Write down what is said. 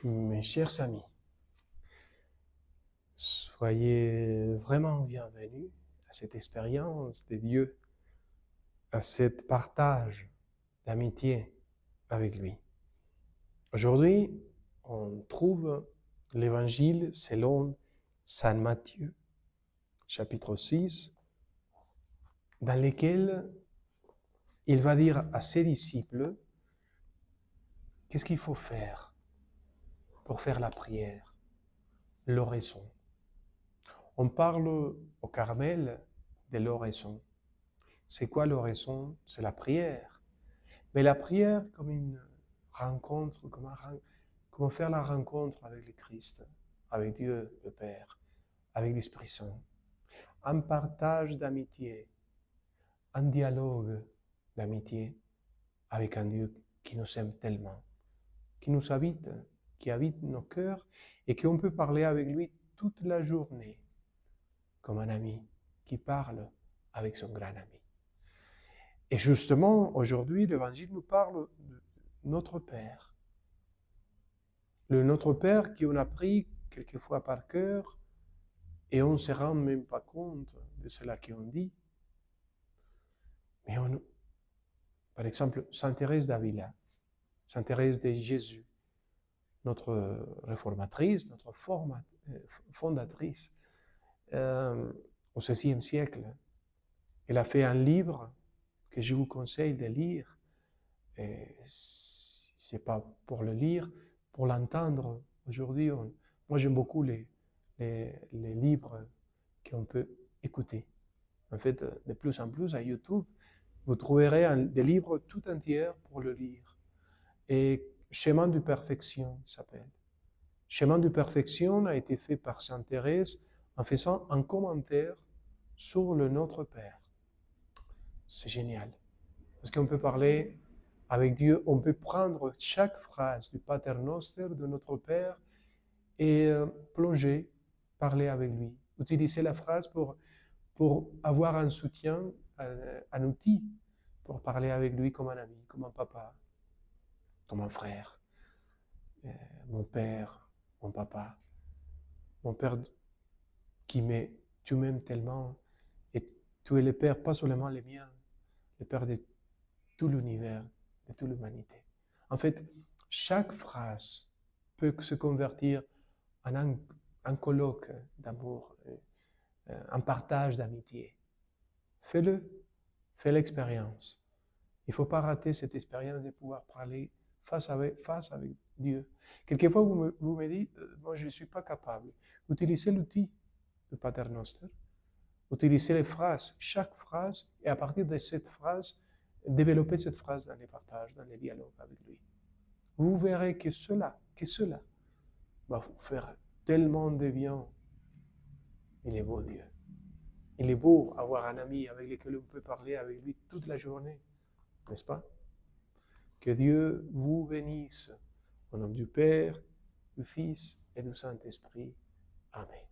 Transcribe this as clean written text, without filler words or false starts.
Mes chers amis, soyez vraiment bienvenus à cette expérience de Dieu, à cet partage d'amitié avec lui. Aujourd'hui, on trouve l'Évangile selon Saint Matthieu, chapitre 6, dans lequel il va dire à ses disciples qu'est-ce qu'il faut faire pour faire la prière, l'oraison. On parle au Carmel de l'oraison. C'est quoi l'oraison? C'est la prière. Mais la prière comme une rencontre, comment faire la rencontre avec le Christ, avec Dieu le Père, avec l'Esprit Saint. Un partage d'amitié, un dialogue d'amitié avec un Dieu qui nous aime tellement, qui nous habite, qui habite nos cœurs et qu'on peut parler avec lui toute la journée, comme un ami qui parle avec son grand ami. Et justement, aujourd'hui, l'Évangile nous parle de notre Père. Le Notre Père qu'on a pris quelquefois par cœur et on ne se rend même pas compte de cela qu'on dit. Mais par exemple, Sainte Thérèse d'Avila, Sainte Thérèse de Jésus, notre réformatrice, notre fondatrice, au XVIe siècle, elle a fait un livre que je vous conseille de lire. Et c'est pas pour le lire, pour l'entendre. Aujourd'hui, moi j'aime beaucoup les livres qu'on peut écouter. En fait, de plus en plus à YouTube, vous trouverez des livres tout entiers pour le lire. Et Chemin de perfection s'appelle. Chemin de perfection a été fait par Sainte Thérèse en faisant un commentaire sur le Notre Père. C'est génial. Parce qu'on peut parler avec Dieu, on peut prendre chaque phrase du Pater Noster, de notre Père, et plonger, parler avec lui. Utiliser la phrase pour avoir un soutien, un outil, pour parler avec lui comme un ami, comme un papa, comme un frère. Mon père, mon papa, mon père tu m'aimes tellement, et tu es le père, pas seulement le mien, le père de tout l'univers, de toute l'humanité. En fait, chaque phrase peut se convertir en un colloque d'amour, un partage d'amitié. Fais-le, fais l'expérience. Il ne faut pas rater cette expérience de pouvoir parler face avec Dieu. Quelquefois, vous me dites, moi je ne suis pas capable. Utilisez l'outil de Pater Noster. Utilisez les phrases, chaque phrase, et à partir de cette phrase, développez cette phrase dans les partages, dans les dialogues avec lui. Vous verrez que cela va vous faire tellement de bien. Il est beau Dieu. Il est beau avoir un ami avec lequel on peut parler avec lui toute la journée, n'est-ce pas? Que Dieu vous bénisse. Au nom du Père, du Fils et du Saint-Esprit. Amen.